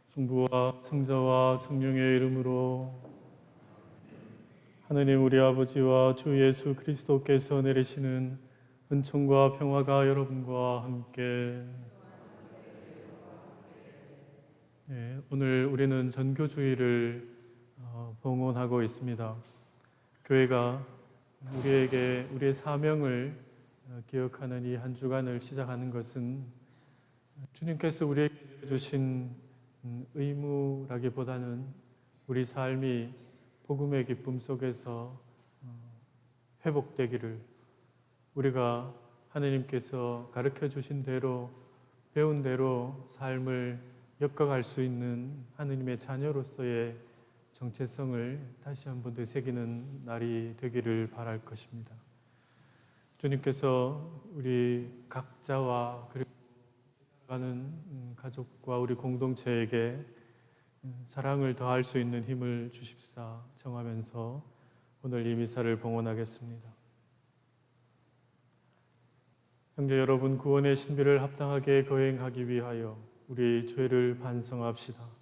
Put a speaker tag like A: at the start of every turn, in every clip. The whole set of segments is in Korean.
A: 성부와 성자와 성령의 이름으로. 하느님 우리 아버지와 주 예수 그리스도께서 내리시는 은총과 평화가 여러분과 함께. 오늘 우리는 전교주의를 봉헌하고 있습니다. 교회가 우리에게 우리의 사명을 기억하는 이 한 주간을 시작하는 것은 주님께서 우리에게 주신 의무라기보다는 우리 삶이 복음의 기쁨 속에서 회복되기를, 우리가 하느님께서 가르쳐 주신 대로 배운 대로 삶을 엮어갈 수 있는 하느님의 자녀로서의 정체성을 다시 한번 되새기는 날이 되기를 바랄 것입니다. 주님께서 우리 각자와 그리고 가는 가족과 우리 공동체에게 사랑을 더할 수 있는 힘을 주십사 정하면서 오늘 이 미사를 봉헌하겠습니다. 형제 여러분, 구원의 신비를 합당하게 거행하기 위하여 우리 죄를 반성합시다.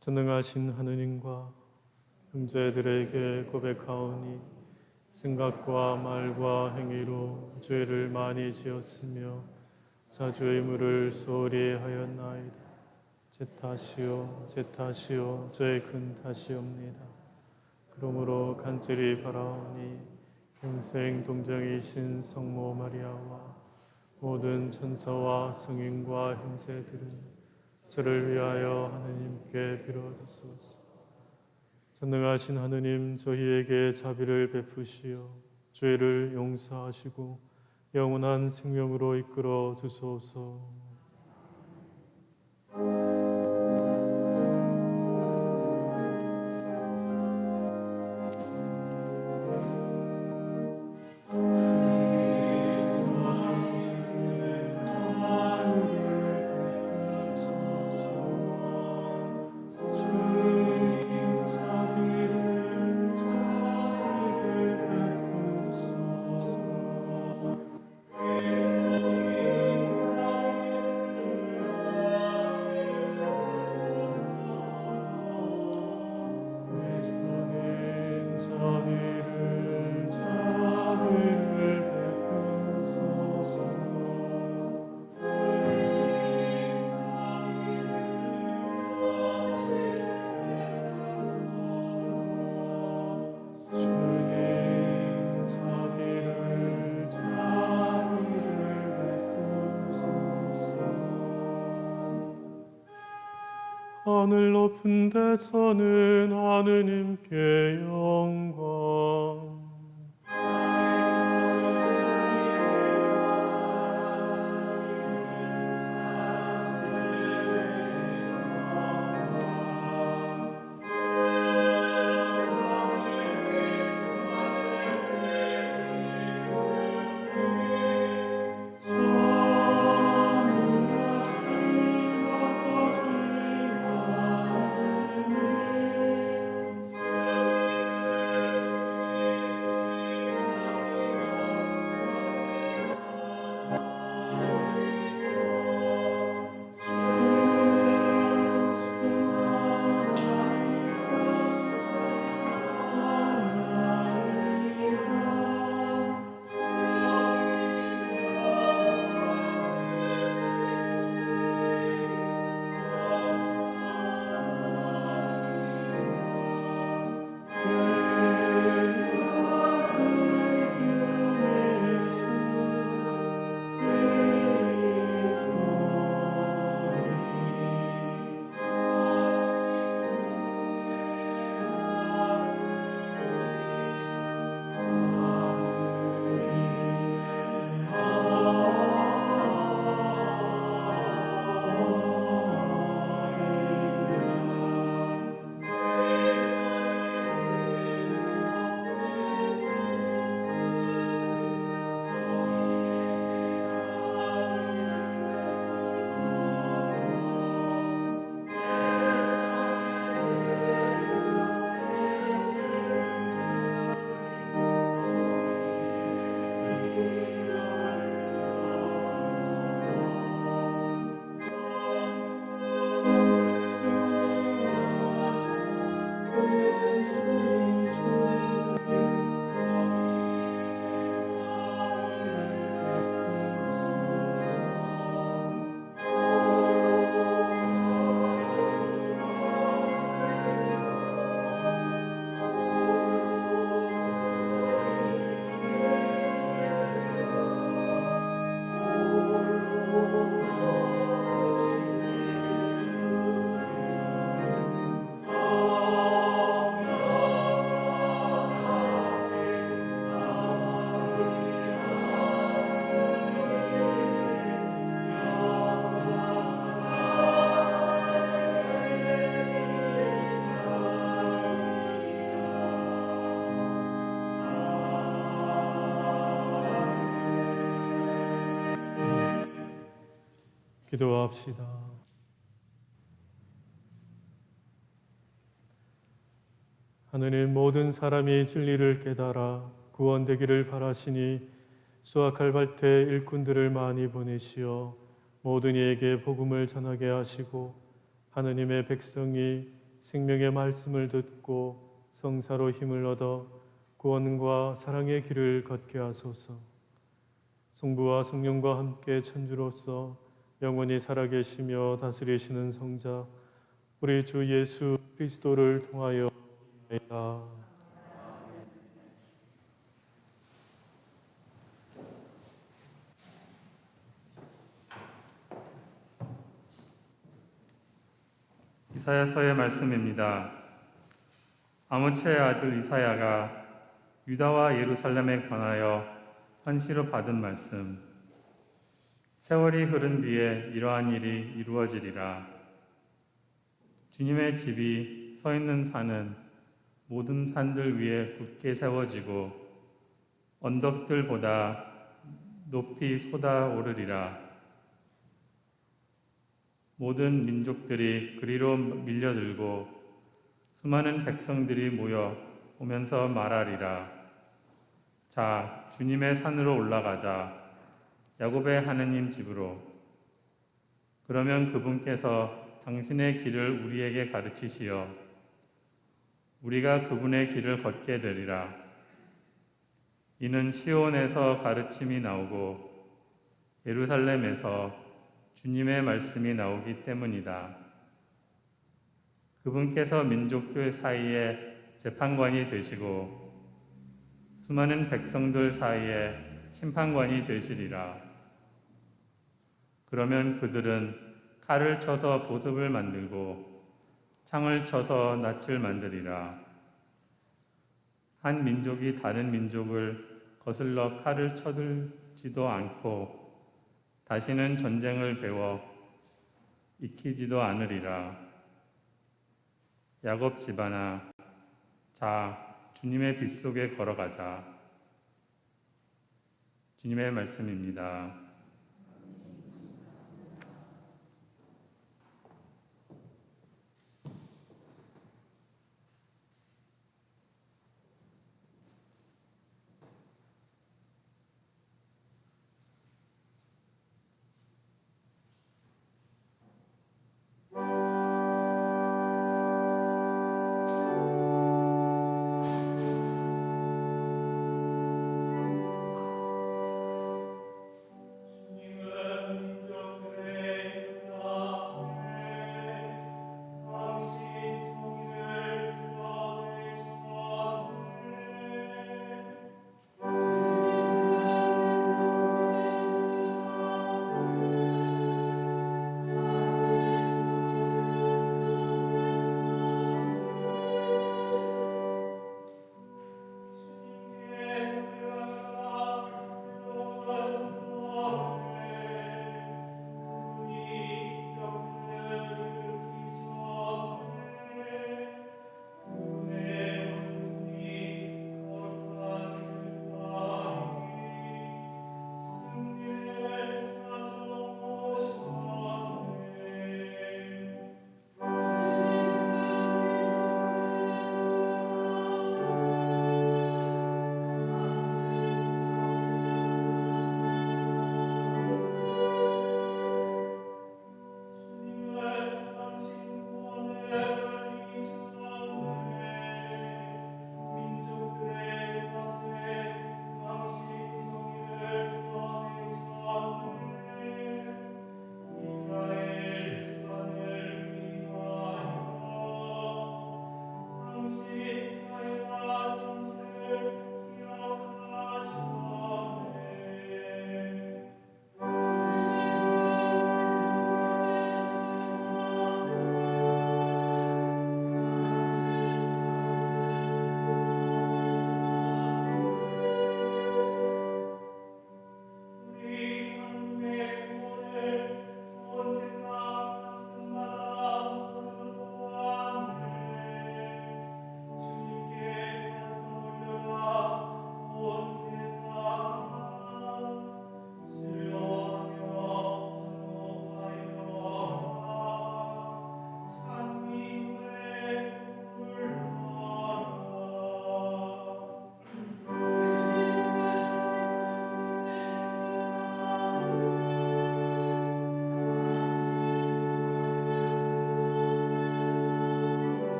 A: 전능하신 하느님과 형제들에게 고백하오니 생각과 말과 행위로 죄를 많이 지었으며 자주의 의무를 소홀히 하였나이다. 제 탓이요 저의 큰 탓이옵니다. 그러므로 간절히 바라오니 평생 동정이신 성모 마리아와 모든 천사와 성인과 형제들은 저를 위하여 하느님께 빌어주소서. 전능하신 하느님, 저희에게 자비를 베푸시어 죄를 용서하시고 영원한 생명으로 이끌어 주소서. 하늘 높은 데서는 하느님께 영광, 기도합시다. 하느님, 모든 사람이 진리를 깨달아 구원되기를 바라시니 수확할 밭에 일꾼들을 많이 보내시어 모든 이에게 복음을 전하게 하시고 하느님의 백성이 생명의 말씀을 듣고 성사로 힘을 얻어 구원과 사랑의 길을 걷게 하소서. 성부와 성령과 함께 천주로서 영원히 살아계시며 다스리시는 성자 우리 주 예수 그리스도를 통하여 아멘.
B: 이사야서의 말씀입니다. 아모츠의 아들 이사야가 유다와 예루살렘에 관하여 현시로 받은 말씀. 세월이 흐른 뒤에 이러한 일이 이루어지리라. 주님의 집이 서 있는 산은 모든 산들 위에 굳게 세워지고 언덕들보다 높이 솟아오르리라. 모든 민족들이 그리로 밀려들고 수많은 백성들이 모여 오면서 말하리라. 자, 주님의 산으로 올라가자. 야곱의 하느님 집으로. 그러면 그분께서 당신의 길을 우리에게 가르치시어 우리가 그분의 길을 걷게 되리라. 이는 시온에서 가르침이 나오고 예루살렘에서 주님의 말씀이 나오기 때문이다. 그분께서 민족들 사이에 재판관이 되시고 수많은 백성들 사이에 심판관이 되시리라. 그러면 그들은 칼을 쳐서 보습을 만들고 창을 쳐서 낯을 만들리라. 한 민족이 다른 민족을 거슬러 칼을 쳐들지도 않고 다시는 전쟁을 배워 익히지도 않으리라. 야곱 집안아, 자, 주님의 빛 속에 걸어가자. 주님의 말씀입니다.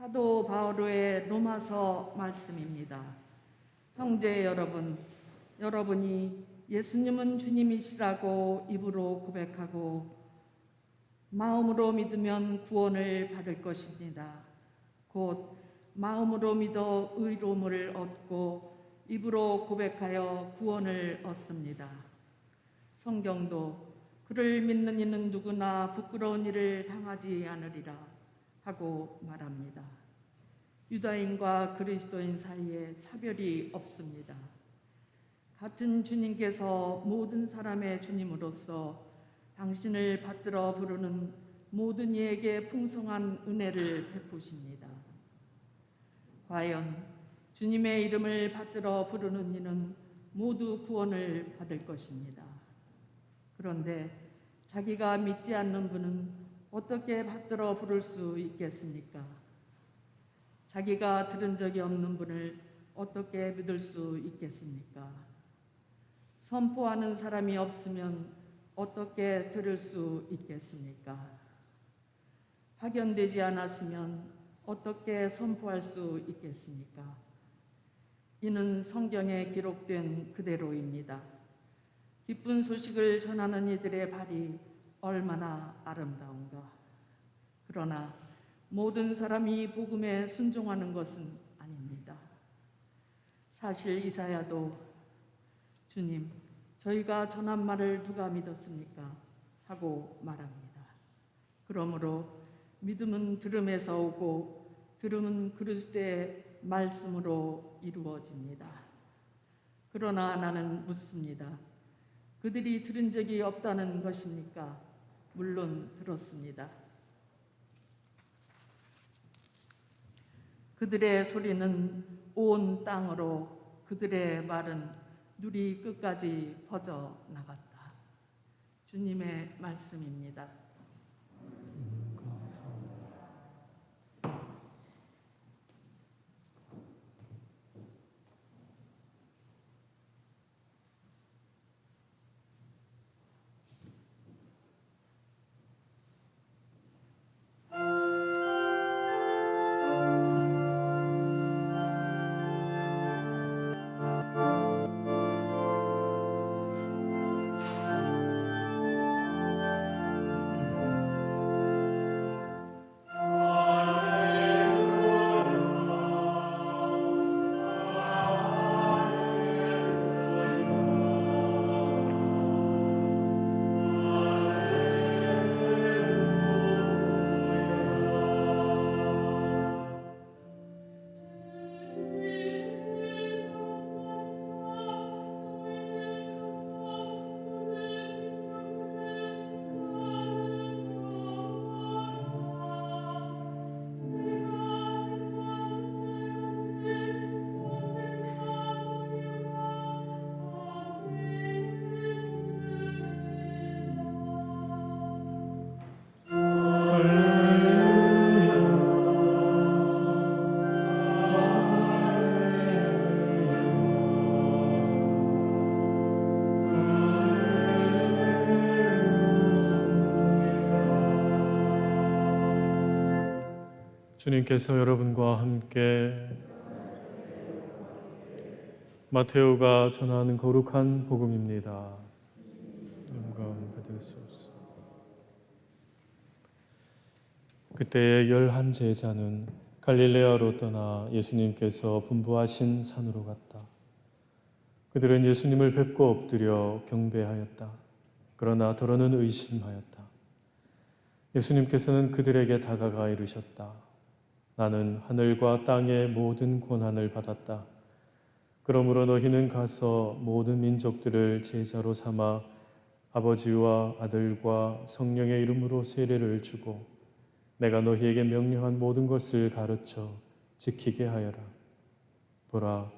C: 사도 바오로의 로마서 말씀입니다. 형제 여러분, 여러분이 예수님은 주님이시라고 입으로 고백하고 마음으로 믿으면 구원을 받을 것입니다. 곧 마음으로 믿어 의로움을 얻고 입으로 고백하여 구원을 얻습니다. 성경도 그를 믿는 이는 누구나 부끄러운 일을 당하지 않으리라 하고 말합니다. 유다인과 그리스도인 사이에 차별이 없습니다. 같은 주님께서 모든 사람의 주님으로서 당신을 받들어 부르는 모든 이에게 풍성한 은혜를 베푸십니다. 과연 주님의 이름을 받들어 부르는 이는 모두 구원을 받을 것입니다. 그런데 자기가 믿지 않는 분은 어떻게 받들어 부를 수 있겠습니까? 자기가 들은 적이 없는 분을 어떻게 믿을 수 있겠습니까? 선포하는 사람이 없으면 어떻게 들을 수 있겠습니까? 파견되지 않았으면 어떻게 선포할 수 있겠습니까? 이는 성경에 기록된 그대로입니다. 기쁜 소식을 전하는 이들의 발이 얼마나 아름다운가. 그러나 모든 사람이 복음에 순종하는 것은 아닙니다. 사실 이사야도 주님, 저희가 전한 말을 누가 믿었습니까? 하고 말합니다. 그러므로 믿음은 들음에서 오고 들음은 그리스도의 말씀으로 이루어집니다. 그러나 나는 묻습니다. 그들이 들은 적이 없다는 것입니까? 물론 들었습니다. 그들의 소리는 온 땅으로, 그들의 말은 누리 끝까지 퍼져 나갔다. 주님의 말씀입니다.
A: 주님께서 여러분과 함께 마테오가 전하는 거룩한 복음입니다. 영광 받으소서. 그때의 11 제자는 갈릴레아로 떠나 예수님께서 분부하신 산으로 갔다. 그들은 예수님을 뵙고 엎드려 경배하였다. 그러나 더러는 의심하였다. 예수님께서는 그들에게 다가가 이르셨다. 나는 하늘과 땅의 모든 권한을 받았다. 그러므로 너희는 가서 모든 민족들을 제자로 삼아 아버지와 아들과 성령의 이름으로 세례를 주고 내가 너희에게 명령한 모든 것을 가르쳐 지키게 하여라. 보라,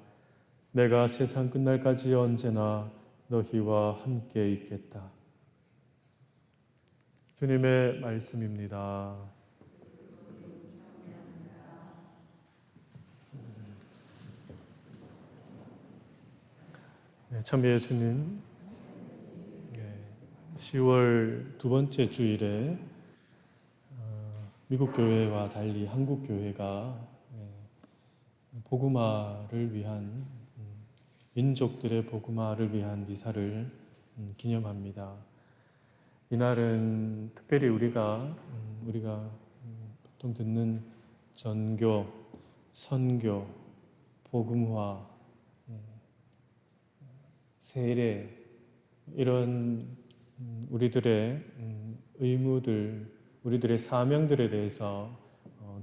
A: 내가 세상 끝날까지 언제나 너희와 함께 있겠다. 주님의 말씀입니다. 참 예수님, 10월 두 번째 주일에 미국 교회와 달리 한국 교회가 복음화를 위한 민족들의 복음화를 위한 미사를 기념합니다. 이날은 특별히 우리가 보통 듣는 전교, 선교, 복음화, 세례 이런 우리들의 의무들, 우리들의 사명들에 대해서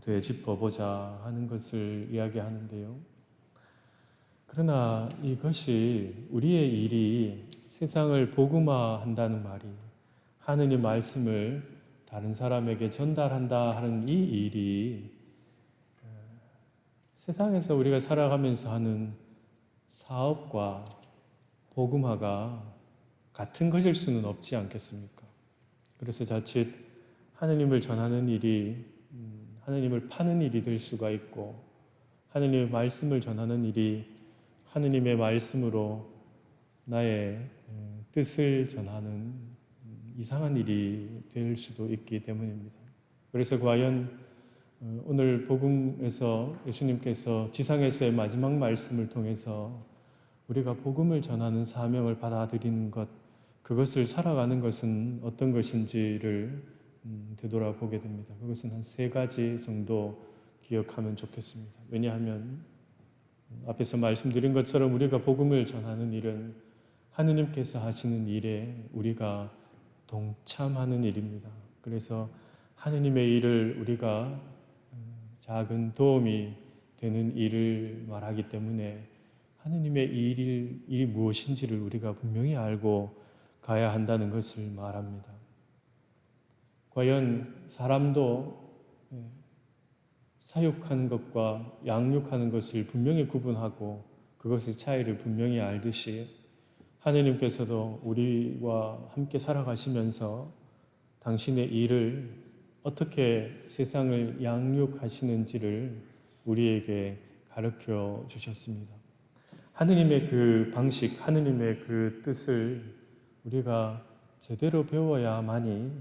A: 되짚어보자 하는 것을 이야기하는데요. 그러나 이것이 우리의 일이 세상을 복음화한다는 말이 하느님 말씀을 다른 사람에게 전달한다 하는 이 일이 세상에서 우리가 살아가면서 하는 사업과 복음화가 같은 것일 수는 없지 않겠습니까? 그래서 자칫 하느님을 전하는 일이 하느님을 파는 일이 될 수가 있고 하느님의 말씀을 전하는 일이 하느님의 말씀으로 나의 뜻을 전하는 이상한 일이 될 수도 있기 때문입니다. 그래서 과연 오늘 복음에서 예수님께서 지상에서의 마지막 말씀을 통해서 우리가 복음을 전하는 사명을 받아들이는 것, 그것을 살아가는 것은 어떤 것인지를 되돌아보게 됩니다. 그것은 한 3가지 정도 기억하면 좋겠습니다. 왜냐하면 앞에서 말씀드린 것처럼 우리가 복음을 전하는 일은 하느님께서 하시는 일에 우리가 동참하는 일입니다. 그래서 하느님의 일을 우리가 작은 도움이 되는 일을 말하기 때문에 하느님의 일이 무엇인지를 우리가 분명히 알고 가야 한다는 것을 말합니다. 과연 사람도 사육하는 것과 양육하는 것을 분명히 구분하고 그것의 차이를 분명히 알듯이 하느님께서도 우리와 함께 살아가시면서 당신의 일을 어떻게 세상을 양육하시는지를 우리에게 가르쳐 주셨습니다. 하느님의 그 방식, 하느님의 그 뜻을 우리가 제대로 배워야만이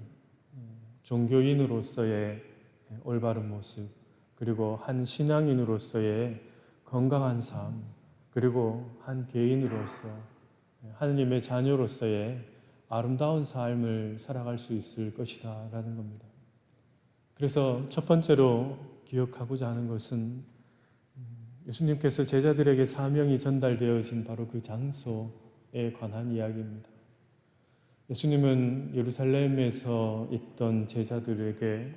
A: 종교인으로서의 올바른 모습, 그리고 한 신앙인으로서의 건강한 삶, 그리고 한 개인으로서 하느님의 자녀로서의 아름다운 삶을 살아갈 수 있을 것이다 라는 겁니다. 그래서 첫 번째로 기억하고자 하는 것은 예수님께서 제자들에게 사명이 전달되어진 바로 그 장소에 관한 이야기입니다. 예수님은 예루살렘에서 있던 제자들에게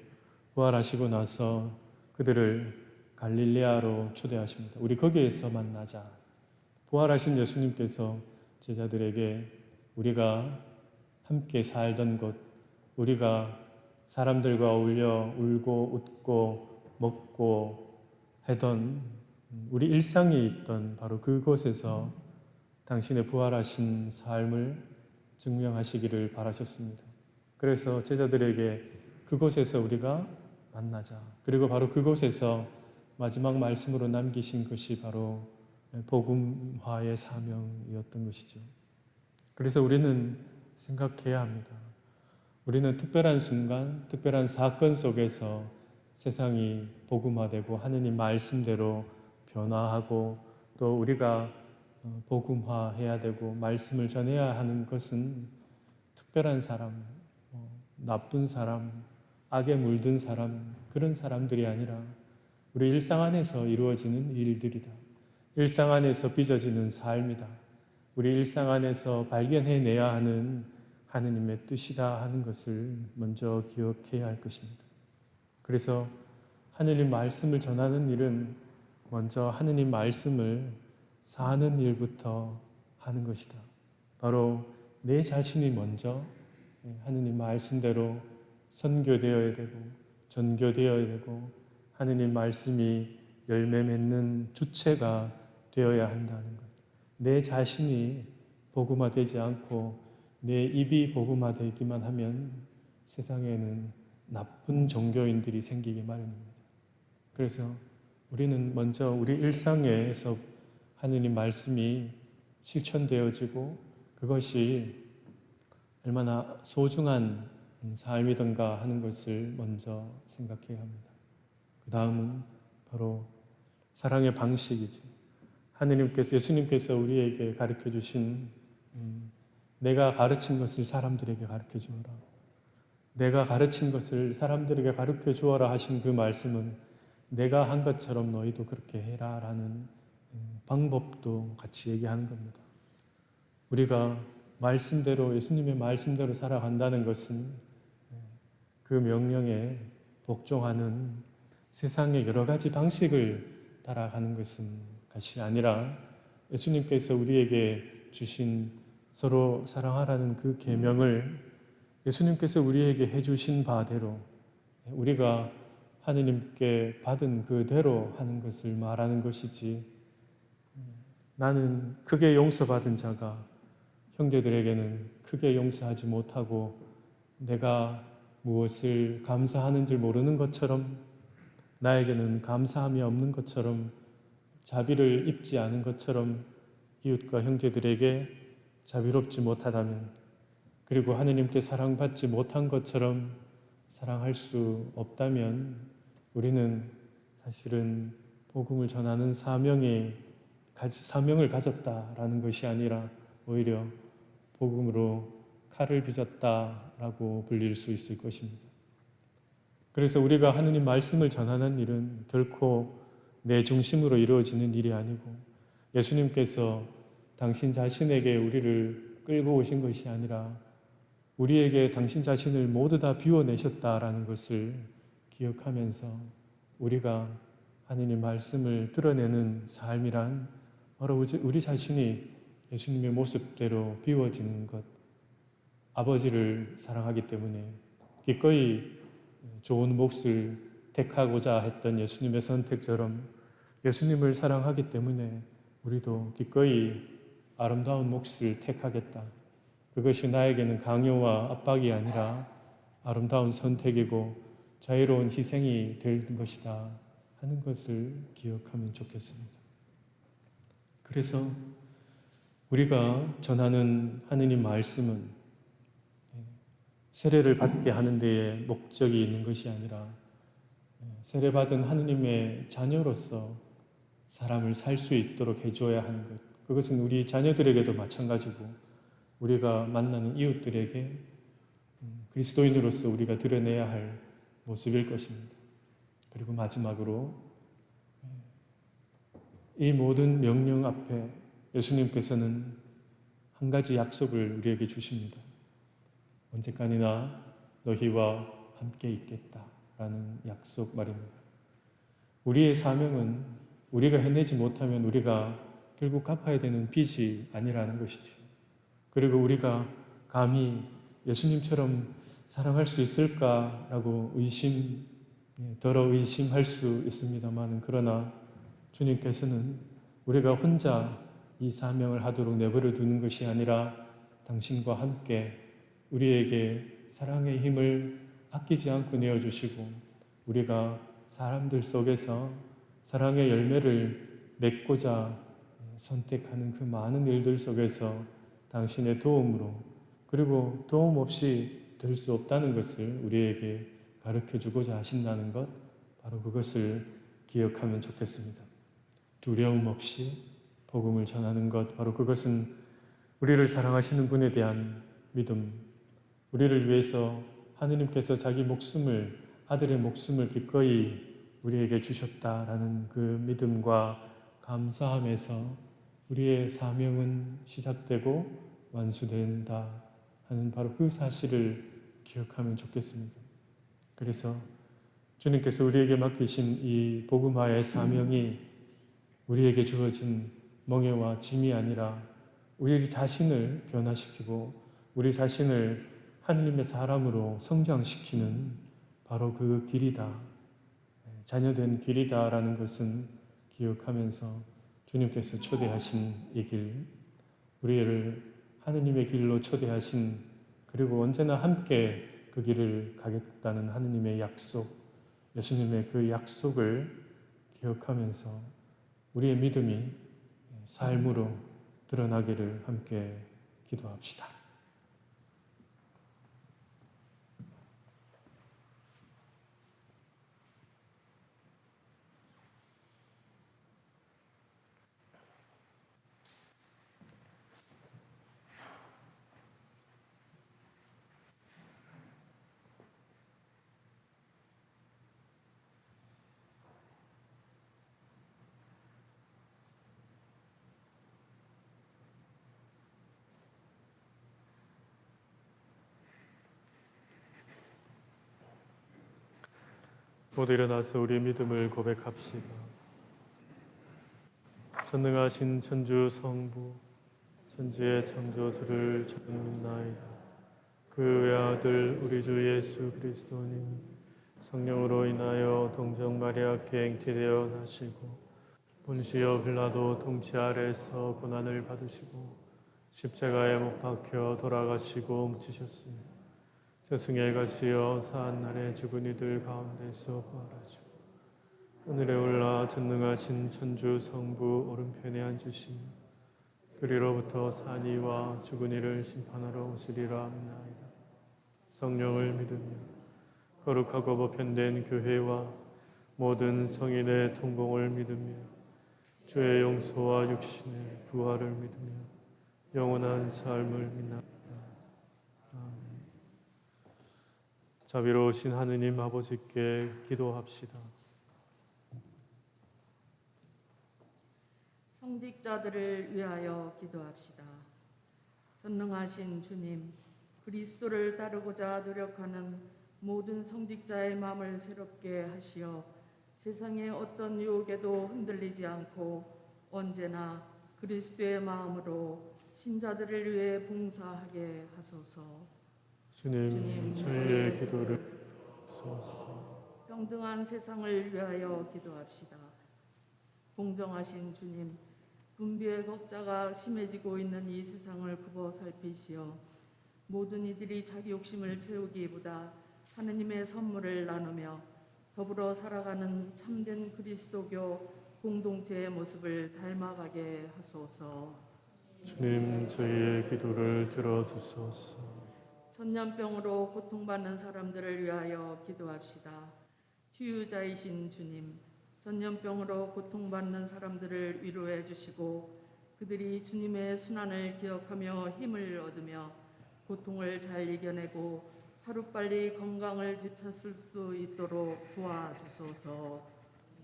A: 부활하시고 나서 그들을 갈릴레아로 초대하십니다. 우리 거기에서 만나자. 부활하신 예수님께서 제자들에게 우리가 함께 살던 곳, 우리가 사람들과 어울려 울고 웃고 먹고 하던 우리 일상에 있던 바로 그곳에서 당신의 부활하신 삶을 증명하시기를 바라셨습니다. 그래서 제자들에게 그곳에서 우리가 만나자. 그리고 바로 그곳에서 마지막 말씀으로 남기신 것이 바로 복음화의 사명이었던 것이죠. 그래서 우리는 생각해야 합니다. 우리는 특별한 순간, 특별한 사건 속에서 세상이 복음화되고 하느님 말씀대로 변화하고 또 우리가 복음화해야 되고 말씀을 전해야 하는 것은 특별한 사람, 나쁜 사람, 악에 물든 사람, 그런 사람들이 아니라 우리 일상 안에서 이루어지는 일들이다. 일상 안에서 빚어지는 삶이다. 우리 일상 안에서 발견해내야 하는 하느님의 뜻이다 하는 것을 먼저 기억해야 할 것입니다. 그래서 하느님 말씀을 전하는 일은 먼저 하느님 말씀을 사는 일부터 하는 것이다. 바로 내 자신이 먼저 하느님 말씀대로 선교되어야 되고 전교되어야 되고 하느님 말씀이 열매 맺는 주체가 되어야 한다는 것. 내 자신이 복음화되지 않고 내 입이 복음화되기만 하면 세상에는 나쁜 종교인들이 생기기 마련입니다. 그래서 우리는 먼저 우리 일상에서 하느님 말씀이 실천되어지고 그것이 얼마나 소중한 삶이던가 하는 것을 먼저 생각해야 합니다. 그 다음은 바로 사랑의 방식이죠. 예수님께서 우리에게 가르쳐 주신 내가 가르친 것을 사람들에게 가르쳐 주어라. 내가 가르친 것을 사람들에게 가르쳐 주어라 하신 그 말씀은 내가 한 것처럼 너희도 그렇게 해라 라는 방법도 같이 얘기하는 겁니다. 우리가 말씀대로 예수님의 말씀대로 살아간다는 것은 그 명령에 복종하는 세상의 여러 가지 방식을 따라가는 것이 아니라 예수님께서 우리에게 주신 서로 사랑하라는 그 계명을 예수님께서 우리에게 해주신 바대로 우리가 하느님께 받은 그대로 하는 것을 말하는 것이지, 나는 크게 용서받은 자가 형제들에게는 크게 용서하지 못하고 내가 무엇을 감사하는 줄 모르는 것처럼, 나에게는 감사함이 없는 것처럼, 자비를 입지 않은 것처럼 이웃과 형제들에게 자비롭지 못하다면, 그리고 하느님께 사랑받지 못한 것처럼 사랑할 수 없다면 우리는 사실은 복음을 전하는 사명을 가졌다라는 것이 아니라 오히려 복음으로 칼을 빚었다라고 불릴 수 있을 것입니다. 그래서 우리가 하느님 말씀을 전하는 일은 결코 내 중심으로 이루어지는 일이 아니고, 예수님께서 당신 자신에게 우리를 끌고 오신 것이 아니라 우리에게 당신 자신을 모두 다 비워내셨다라는 것을 기억하면서 우리가 하느님 말씀을 드러내는 삶이란 바로 우리 자신이 예수님의 모습대로 비워지는 것, 아버지를 사랑하기 때문에 기꺼이 좋은 몫을 택하고자 했던 예수님의 선택처럼 예수님을 사랑하기 때문에 우리도 기꺼이 아름다운 몫을 택하겠다. 그것이 나에게는 강요와 압박이 아니라 아름다운 선택이고 자유로운 희생이 될 것이다 하는 것을 기억하면 좋겠습니다. 그래서 우리가 전하는 하느님 말씀은 세례를 받게 하는 데에 목적이 있는 것이 아니라 세례받은 하느님의 자녀로서 사람을 살 수 있도록 해줘야 하는 것, 그것은 우리 자녀들에게도 마찬가지고 우리가 만나는 이웃들에게 그리스도인으로서 우리가 드러내야 할 모습일 것입니다. 그리고 마지막으로 이 모든 명령 앞에 예수님께서는 한 가지 약속을 우리에게 주십니다. 언제까지나 너희와 함께 있겠다라는 약속 말입니다. 우리의 사명은 우리가 해내지 못하면 우리가 결국 갚아야 되는 빚이 아니라는 것이죠. 그리고 우리가 감히 예수님처럼 사랑할 수 있을까라고 더러 의심할 수 있습니다만, 그러나 주님께서는 우리가 혼자 이 사명을 하도록 내버려 두는 것이 아니라 당신과 함께 우리에게 사랑의 힘을 아끼지 않고 내어주시고, 우리가 사람들 속에서 사랑의 열매를 맺고자 선택하는 그 많은 일들 속에서 당신의 도움으로, 그리고 도움 없이 될 수 없다는 것을 우리에게 가르쳐 주고자 하신다는 것, 바로 그것을 기억하면 좋겠습니다. 두려움 없이 복음을 전하는 것, 바로 그것은 우리를 사랑하시는 분에 대한 믿음, 우리를 위해서 하느님께서 자기 목숨을, 아들의 목숨을 기꺼이 우리에게 주셨다라는 그 믿음과 감사함에서 우리의 사명은 시작되고 완수된다 하는 바로 그 사실을 기억하면 좋겠습니다. 그래서 주님께서 우리에게 맡기신 이 복음화의 사명이 우리에게 주어진 멍에와 짐이 아니라 우리 자신을 변화시키고 우리 자신을 하느님의 사람으로 성장시키는 바로 그 길이다, 자녀된 길이다라는 것은 기억하면서 주님께서 초대하신 이 길, 우리를 하느님의 길로 초대하신, 그리고 언제나 함께 그 길을 가겠다는 하느님의 약속, 예수님의 그 약속을 기억하면서 우리의 믿음이 삶으로 드러나기를 함께 기도합시다. 모두 일어나서 우리 믿음을 고백합시다. 전능하신 천주 성부, 천지의 창조주를 믿나이다. 그 외아들 우리 주 예수 그리스도님 성령으로 인하여 동정 마리아께 잉태되어 나시고 본시어 빌라도 통치 아래에서 고난을 받으시고 십자가에 못 박혀 돌아가시고 묻히셨으며 저승에 가시어 사한날에 죽은 이들 가운데서 부활하시고 하늘에 올라 전능하신 천주 성부 오른편에 앉으시며 그리로부터 산 이와 죽은 이를 심판하러 오시리라 믿나이다. 성령을 믿으며 거룩하고 보편된 교회와 모든 성인의 통공을 믿으며 죄의 용서와 육신의 부활을 믿으며 영원한 삶을 믿나이다. 아멘. 자비로우신 하느님 아버지께 기도합시다.
C: 성직자들을 위하여 기도합시다. 전능하신 주님, 그리스도를 따르고자 노력하는 모든 성직자의 마음을 새롭게 하시어 세상의 어떤 유혹에도 흔들리지 않고 언제나 그리스도의 마음으로 신자들을 위해 봉사하게 하소서.
A: 주님, 저희의 기도를 들으소서.
C: 평등한 세상을 위하여 기도합시다. 공정하신 주님, 분비의 격차가 심해지고 있는 이 세상을 굽어 살피시어 모든 이들이 자기 욕심을 채우기보다 하느님의 선물을 나누며 더불어 살아가는 참된 그리스도교 공동체의 모습을 닮아가게 하소서.
A: 주님, 저희의 기도를 들어주소서.
C: 전염병으로 고통받는 사람들을 위하여 기도합시다. 치유자이신 주님, 전염병으로 고통받는 사람들을 위로해 주시고 그들이 주님의 순환을 기억하며 힘을 얻으며 고통을 잘 이겨내고 하루빨리 건강을 되찾을 수 있도록 도와주소서.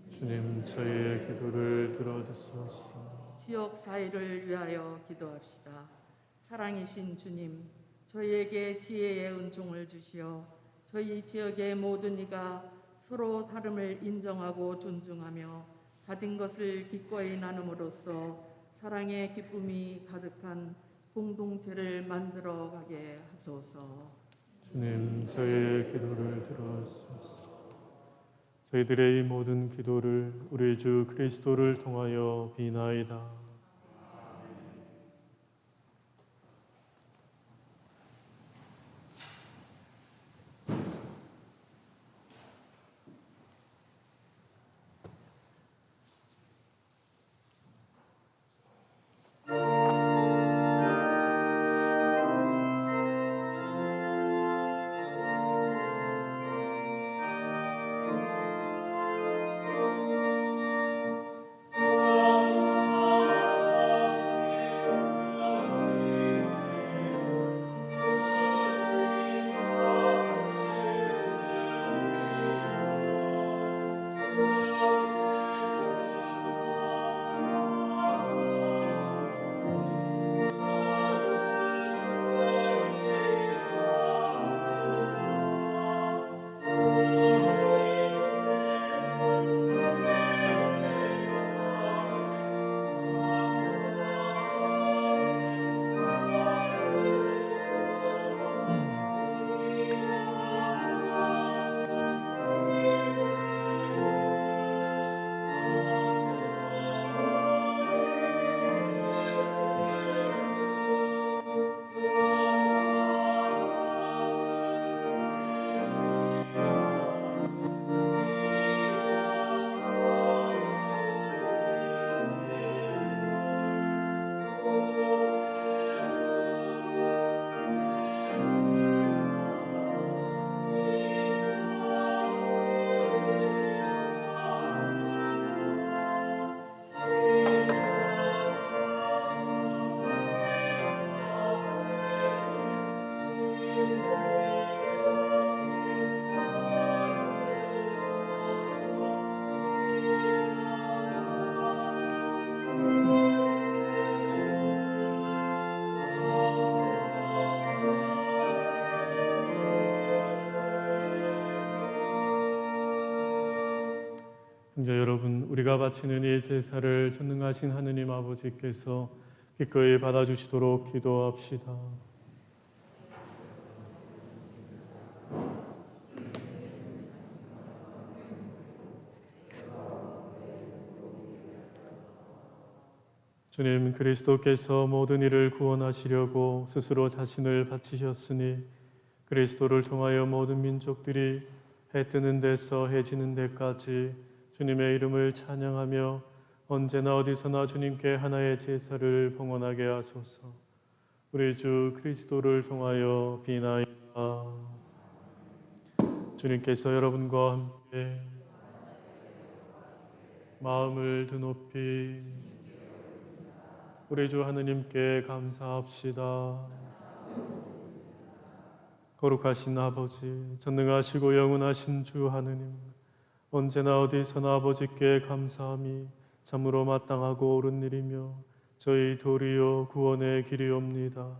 A: 주님, 저희의 기도를 들어주소서.
C: 지역 사회를 위하여 기도합시다. 사랑이신 주님, 저희에게 지혜의 은총을 주시어 저희 지역의 모든 이가 서로 다름을 인정하고 존중하며 가진 것을 기꺼이 나눔으로써 사랑의 기쁨이 가득한 공동체를 만들어가게 하소서.
A: 주님, 저희의 기도를 들어주소서. 저희들의 이 모든 기도를 우리 주 그리스도를 통하여 비나이다. 이제 여러분, 우리가 바치는 이 제사를 전능하신 하느님 아버지께서 기꺼이 받아주시도록 기도합시다. 주님, 그리스도께서 모든 이를 구원하시려고 스스로 자신을 바치셨으니 그리스도를 통하여 모든 민족들이 해 뜨는 데서 해 지는 데까지 주님의 이름을 찬양하며 언제나 어디서나 주님께 하나의 제사를 봉헌하게 하소서. 우리 주 그리스도를 통하여 비나이다. 주님께서 여러분과 함께 마음을 드높이 우리 주 하느님께 감사합시다. 거룩하신 아버지, 전능하시고 영원하신 주 하느님, 언제나 어디서나 아버지께 감사함이 참으로 마땅하고 옳은 일이며 저희 도리어 구원의 길이옵니다.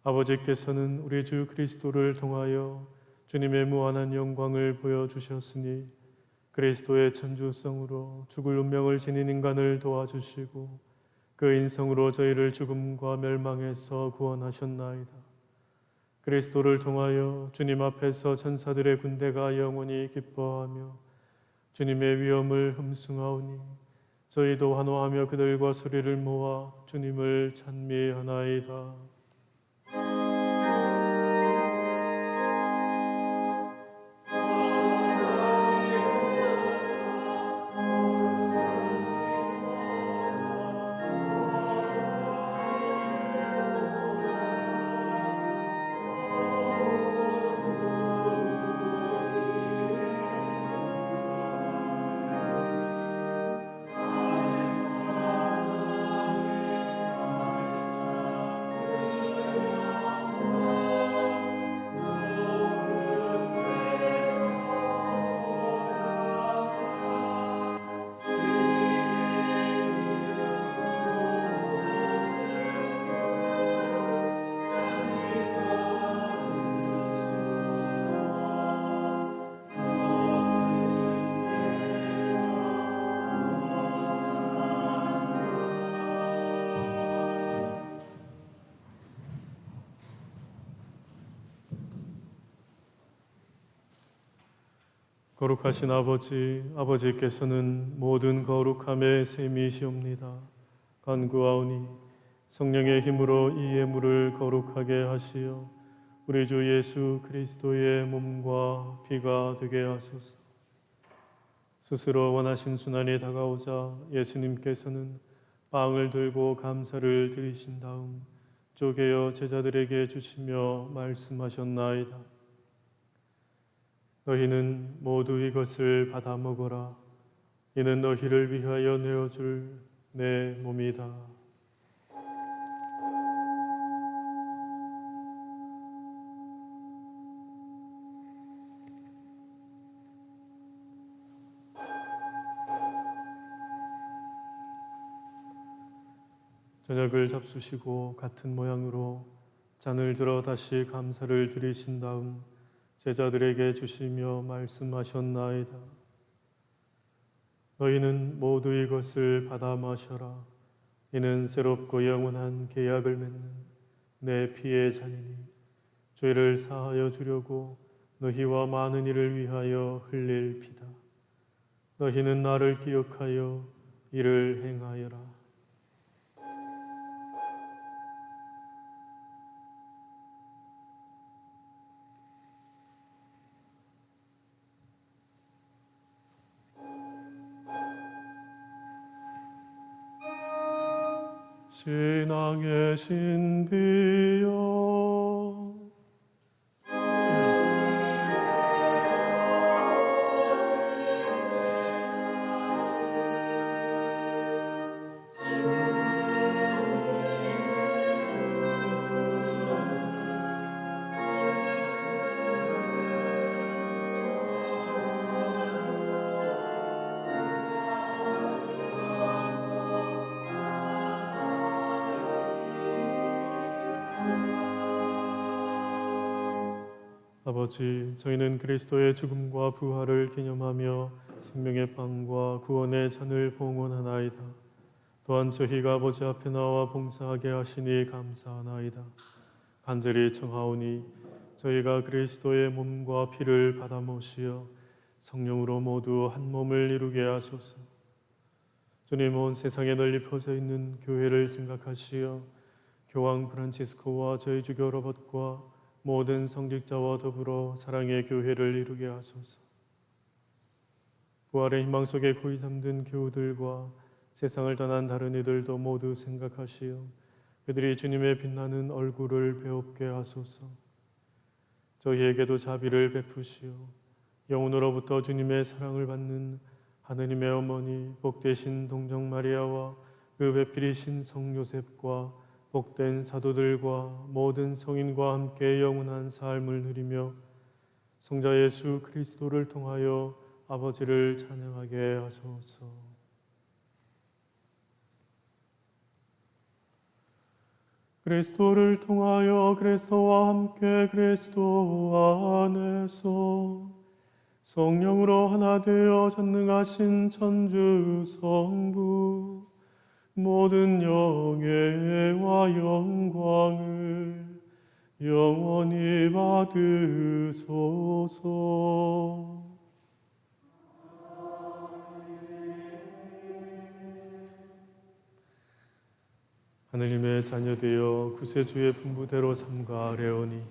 A: 아버지께서는 우리 주 그리스도를 통하여 주님의 무한한 영광을 보여주셨으니 그리스도의 천주성으로 죽을 운명을 지닌 인간을 도와주시고 그 인성으로 저희를 죽음과 멸망에서 구원하셨나이다. 그리스도를 통하여 주님 앞에서 천사들의 군대가 영원히 기뻐하며 주님의 위엄을 흠숭하오니 저희도 환호하며 그들과 소리를 모아 주님을 찬미하나이다. 거룩하신 아버지, 아버지께서는 모든 거룩함의 셈이시옵니다. 간구하오니 성령의 힘으로 이 예물을 거룩하게 하시어 우리 주 예수 그리스도의 몸과 피가 되게 하소서. 스스로 원하신 순환이 다가오자 예수님께서는 빵을 들고 감사를 드리신 다음 쪼개어 제자들에게 주시며 말씀하셨나이다. 너희는 모두 이것을 받아 먹어라. 이는 너희를 위하여 내어줄 내 몸이다. 저녁을 잡수시고 같은 모양으로 잔을 들어 다시 감사를 드리신 다음 제자들에게 주시며 말씀하셨나이다. 너희는 모두 이것을 받아 마셔라. 이는 새롭고 영원한 계약을 맺는 내 피의 잔이니 죄를 사하여 주려고 너희와 많은 이를 위하여 흘릴 피다. 너희는 나를 기억하여 이를 행하여라. 신앙의 신비여 아버지, 저희는 그리스도의 죽음과 부활을 기념하며 생명의 빵과 구원의 잔을 봉헌하나이다. 또한 저희가 아버지 앞에 나와 봉사하게 하시니 감사하나이다. 간절히 청하오니 저희가 그리스도의 몸과 피를 받아 모시어 성령으로 모두 한 몸을 이루게 하소서. 주님, 온 세상에 널리 퍼져 있는 교회를 생각하시어 교황 프란치스코와 저희 주교 로봇과 모든 성직자와 더불어 사랑의 교회를 이루게 하소서. 부활의 희망 속에 고이 잠든 교우들과 세상을 떠난 다른 이들도 모두 생각하시어 그들이 주님의 빛나는 얼굴을 배웁게 하소서. 저희에게도 자비를 베푸시어 영혼으로부터 주님의 사랑을 받는 하느님의 어머니 복되신 동정 마리아와 그 배필이신 성 요셉과 복된 사도들과 모든 성인과 함께 영원한 삶을 누리며 성자 예수 그리스도를 통하여 아버지를 찬양하게 하소서. 그리스도를 통하여 그리스도와 함께 그리스도 안에서 성령으로 하나 되어 전능하신 천주 성부 모든 영예와 영광을 영원히 받으소서. 하느님의 자녀되어 구세주의 분부대로 삼가하려니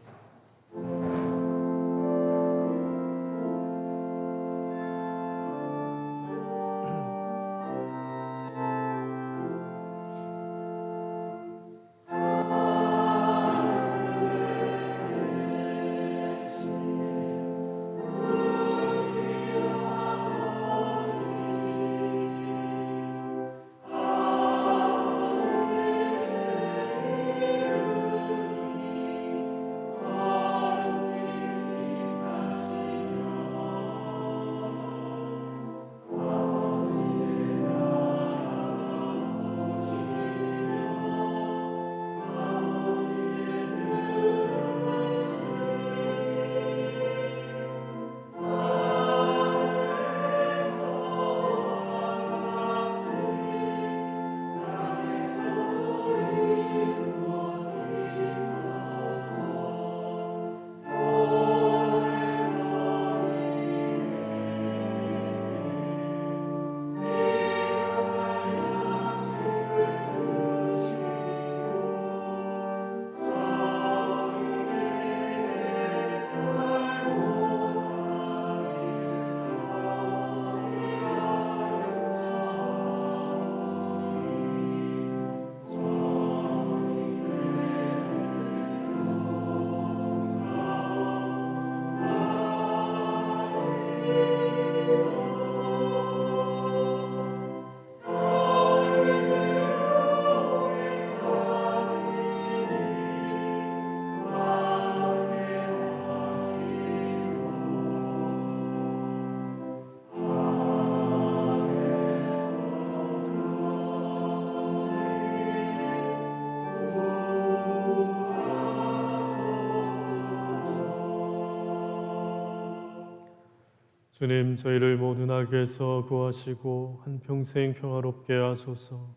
A: 주님, 저희를 모든 악에서 구하시고 한평생 평화롭게 하소서.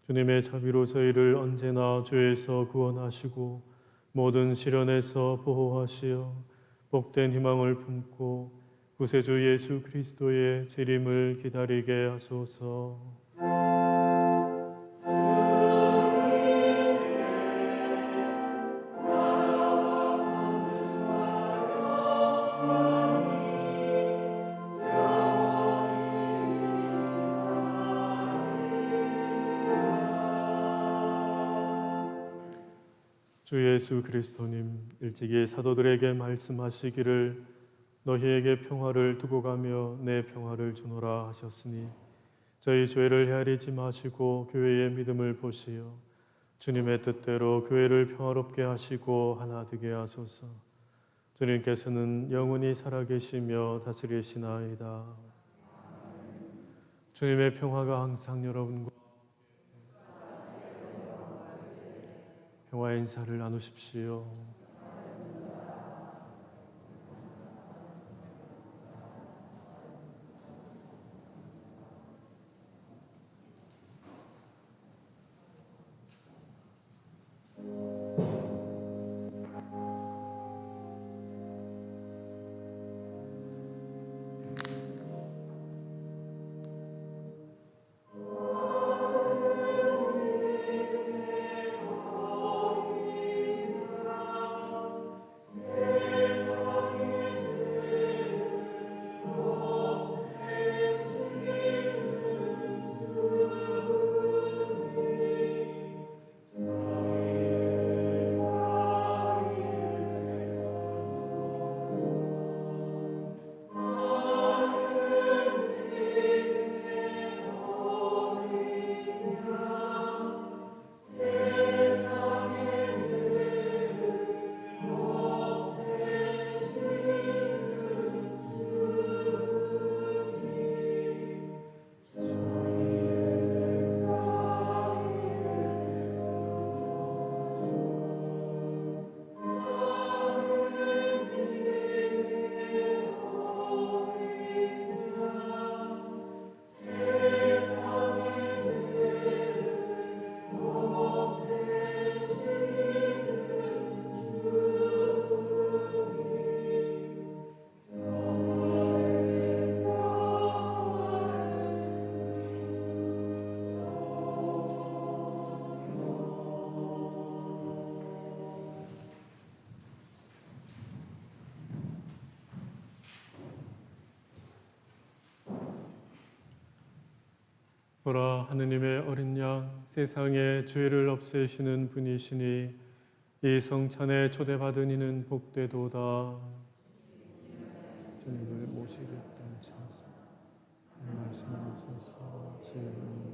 A: 주님의 자비로 저희를 언제나 죄에서 구원하시고 모든 시련에서 보호하시어 복된 희망을 품고 구세주 예수 그리스도의 재림을 기다리게 하소서. 주 예수 그리스도님, 일찍이 사도들에게 말씀하시기를 너희에게 평화를 두고 가며 내 평화를 주노라 하셨으니 저희 죄를 헤아리지 마시고 교회의 믿음을 보시어 주님의 뜻대로 교회를 평화롭게 하시고 하나 되게 하소서. 주님께서는 영원히 살아계시며 다스리시나이다. 주님의 평화가 항상 여러분과 평화의 인사를 나누십시오. 보라, 하느님의 어린 양, 세상의 죄를 없애시는 분이시니 이 성찬에 초대받은 이는 복되도다. 주님을 모시겠다는 찬송 말씀하소서. 주님.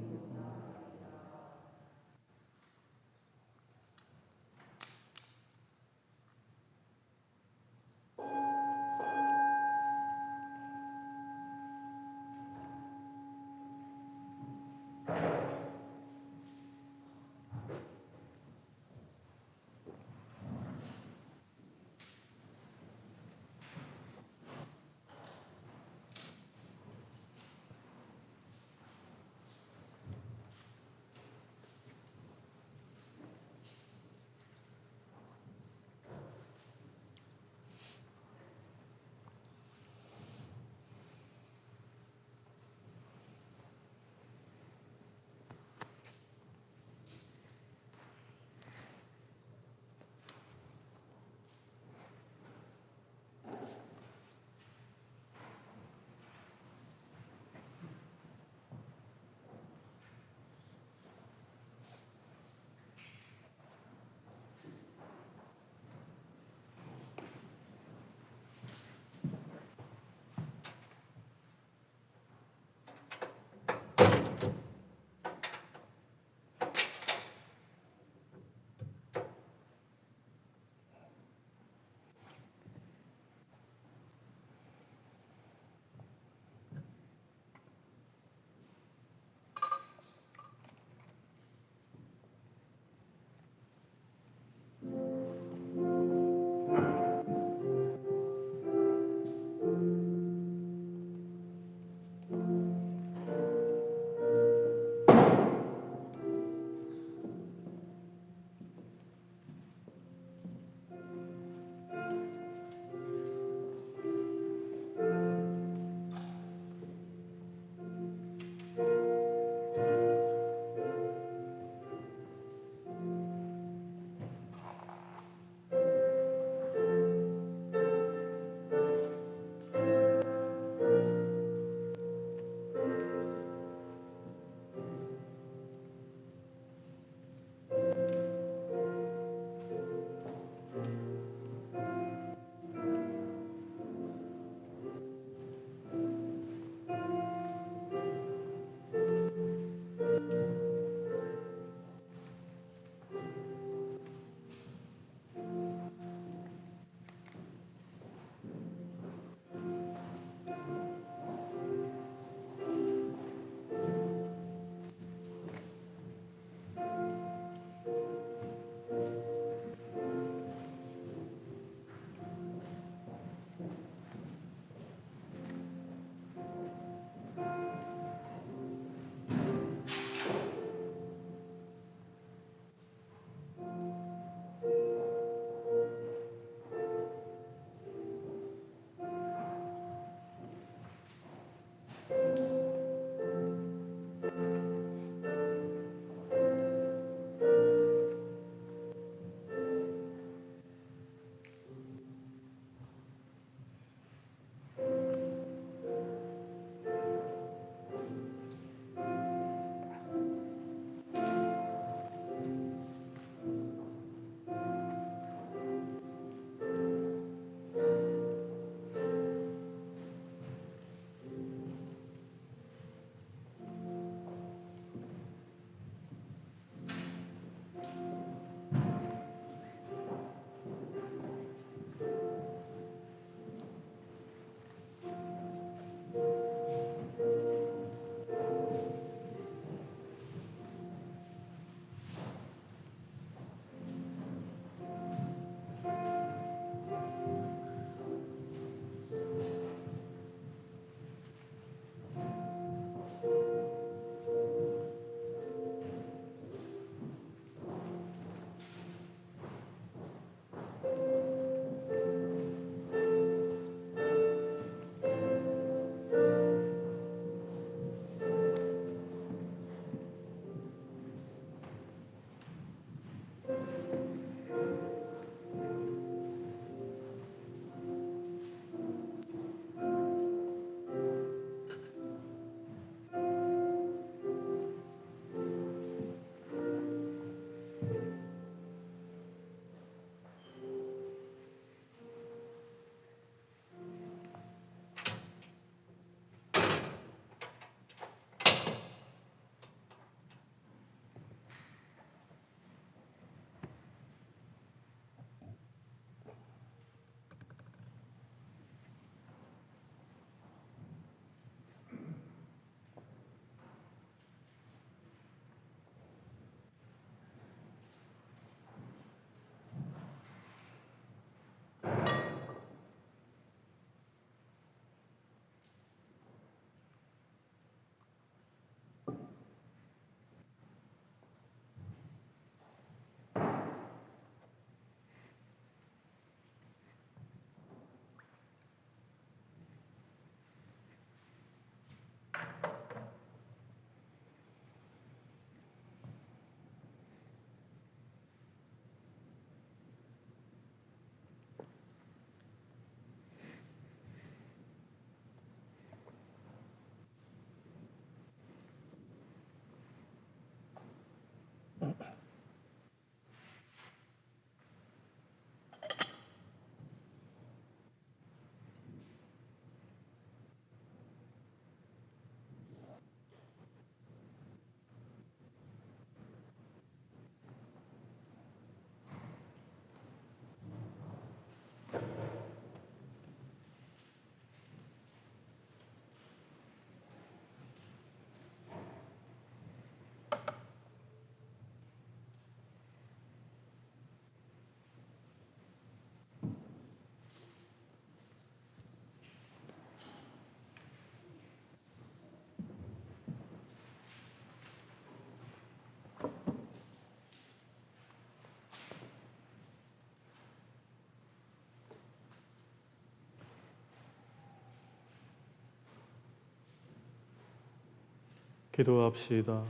A: 기도합시다.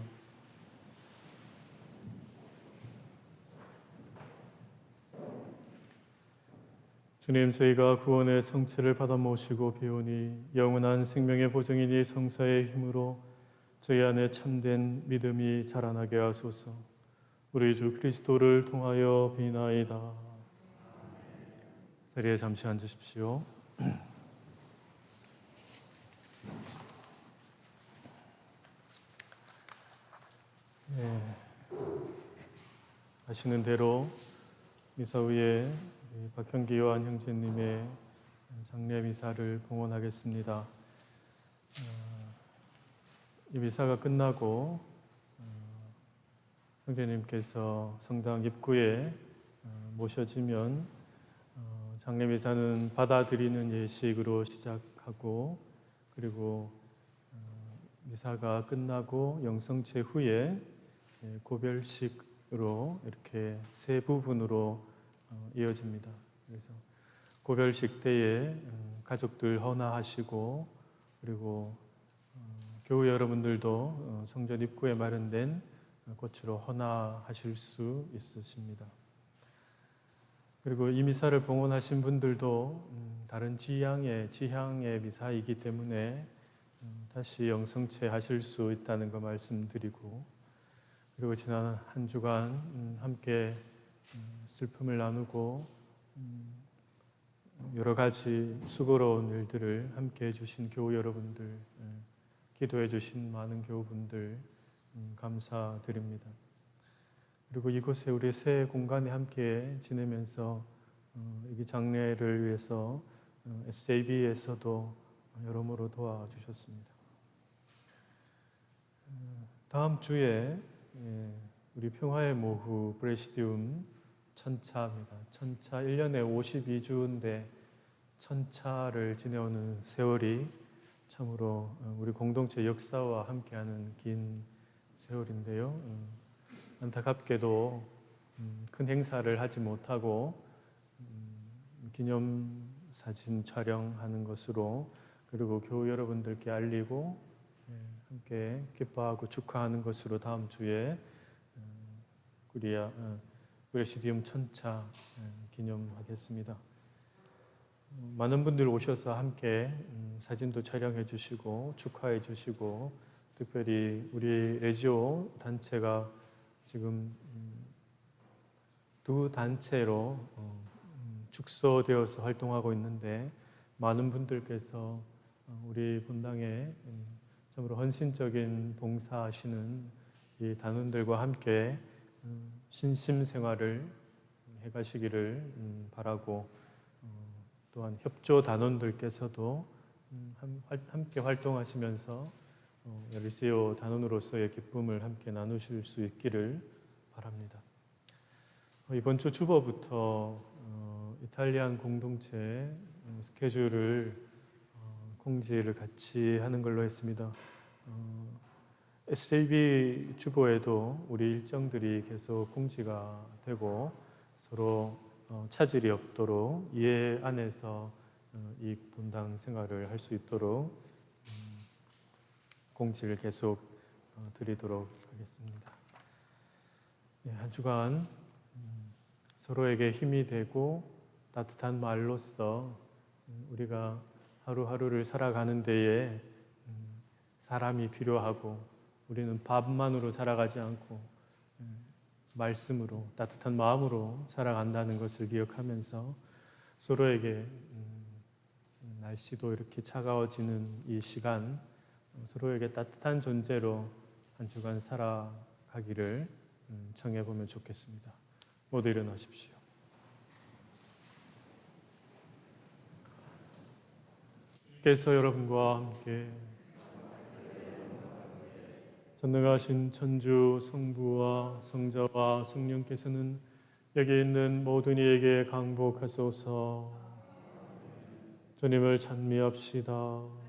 A: 주님, 저희가 구원의 성체를 받아 모시고 배우니 영원한 생명의 보증인 이 성사의 힘으로 저희 안에 참된 믿음이 자라나게 하소서. 우리 주 그리스도를 통하여 비나이다. 자리에 잠시 앉으십시오. 아시는 대로 미사 후에 박형기 요한 형제님의 장례 미사를 봉헌하겠습니다. 이 미사가 끝나고 형제님께서 성당 입구에 모셔지면 장례 미사는 받아들이는 예식으로 시작하고, 그리고 미사가 끝나고 영성체 후에 고별식으로 이렇게 세 부분으로 이어집니다. 그래서 고별식 때에 가족들 헌화하시고, 그리고 교우 여러분들도 성전 입구에 마련된 꽃으로 헌화하실 수 있으십니다. 그리고 이 미사를 봉헌하신 분들도 다른 지향의 미사이기 때문에 다시 영성체 하실 수 있다는 거 말씀드리고, 그리고 지난 한 주간 함께 슬픔을 나누고 여러 가지 수고로운 일들을 함께 해주신 교우 여러분들, 기도해 주신 많은 교우분들 감사드립니다. 그리고 이곳에 우리 새 공간에 함께 지내면서 이 장례를 위해서 SJB에서도 여러모로 도와주셨습니다. 다음 주에 우리 평화의 모후 프레시디움 천차입니다. 천차 1년에 52주인데 천차를 지내오는 세월이 참으로 우리 공동체 역사와 함께하는 긴 세월인데요. 안타깝게도 큰 행사를 하지 못하고 기념사진 촬영하는 것으로, 그리고 교우 여러분들께 알리고 함께 기뻐하고 축하하는 것으로 다음 주에 프레시디움 천차 기념하겠습니다. 많은 분들 오셔서 함께 사진도 촬영해 주시고 축하해 주시고, 특별히 우리 레지오 단체가 지금 두 단체로 축소되어서 활동하고 있는데, 많은 분들께서 우리 본당에 참으로 헌신적인 봉사하시는 이 단원들과 함께 신심생활을 해가시기를 바라고, 또한 협조 단원들께서도 함께 활동하시면서 레지오 단원으로서의 기쁨을 함께 나누실 수 있기를 바랍니다. 이번 주 주보부터 이탈리안 공동체 스케줄을 공지를 같이 하는 걸로 했습니다. SJB 주보에도 우리 일정들이 계속 공지가 되고 서로 차질이 없도록 이해 안에서 이 본당 생활을 할 수 있도록 공지를 계속 드리도록 하겠습니다. 한 주간 서로에게 힘이 되고 따뜻한 말로써 우리가 하루하루를 살아가는 데에 사람이 필요하고, 우리는 밥만으로 살아가지 않고 말씀으로, 따뜻한 마음으로 살아간다는 것을 기억하면서 서로에게 날씨도 이렇게 차가워지는 이 시간, 서로에게 따뜻한 존재로 한 주간 살아가기를 청해보면 좋겠습니다. 모두 일어나십시오. 주께서 여러분과 함께 전능하신 천주 성부와 성자와 성령께서는 여기 있는 모든 이에게 강복하소서. 주님을 찬미합시다.